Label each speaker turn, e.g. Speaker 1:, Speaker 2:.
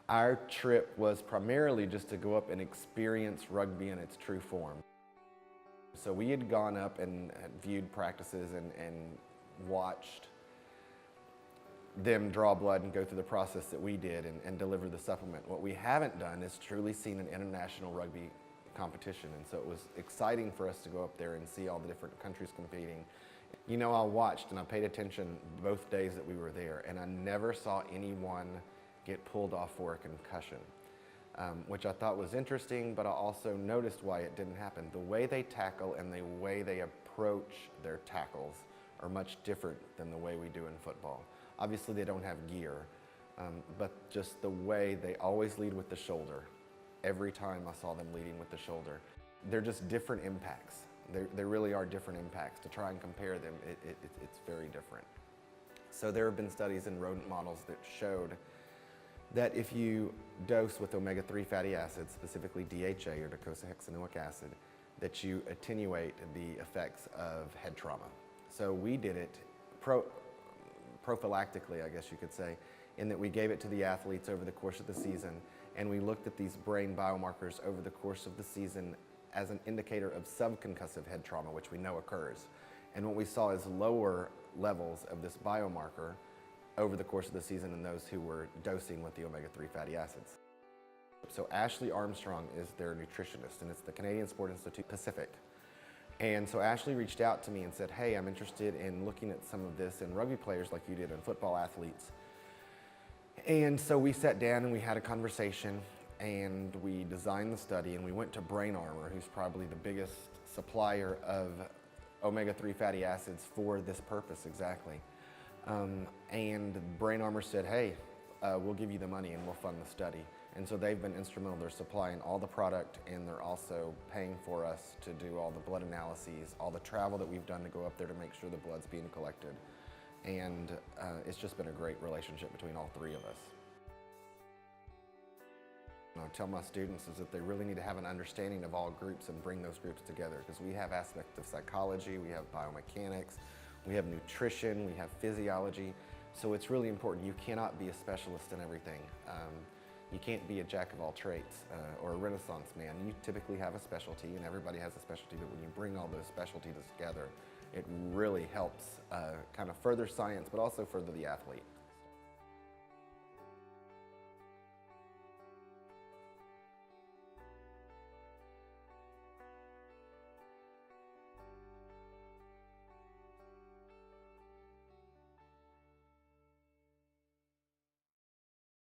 Speaker 1: Our trip was primarily just to go up and experience rugby in its true form. So we had gone up and viewed practices and watched them draw blood and go through the process that we did and deliver the supplement. What we haven't done is truly seen an international rugby competition, and so it was exciting for us to go up there and see all the different countries competing. You know, I watched and I paid attention both days that we were there, and I never saw anyone get pulled off for a concussion, which I thought was interesting, but I also noticed why it didn't happen. The way they tackle and the way they approach their tackles are much different than the way we do in football. Obviously they don't have gear, but just the way they always lead with the shoulder. Every time I saw them leading with the shoulder. They're just different impacts. There really are different impacts. To try and compare them, it's very different. So there have been studies in rodent models that showed that if you dose with omega-3 fatty acids, specifically DHA or docosahexaenoic acid, that you attenuate the effects of head trauma. So we did it prophylactically, I guess you could say, in that we gave it to the athletes over the course of the season, and we looked at these brain biomarkers over the course of the season as an indicator of subconcussive head trauma, which we know occurs. And what we saw is lower levels of this biomarker over the course of the season in those who were dosing with the omega-3 fatty acids. So Ashley Armstrong is their nutritionist, and it's the Canadian Sport Institute Pacific. And so Ashley reached out to me and said, hey, I'm interested in looking at some of this in rugby players like you did and football athletes. And so we sat down and we had a conversation, and we designed the study, and we went to Brain Armor, who's probably the biggest supplier of omega-3 fatty acids for this purpose exactly. And Brain Armor said, hey, we'll give you the money and we'll fund the study. And so they've been instrumental. They're supplying all the product, and they're also paying for us to do all the blood analyses, all the travel that we've done to go up there to make sure the blood's being collected. And it's just been a great relationship between all three of us. What I tell my students is that they really need to have an understanding of all groups and bring those groups together, because we have aspects of psychology, we have biomechanics, we have nutrition, we have physiology. So it's really important. You cannot be a specialist in everything. You can't be a jack of all trades or a Renaissance man. You typically have a specialty, and everybody has a specialty, but when you bring all those specialties together, it really helps kind of further science, but also further the athlete.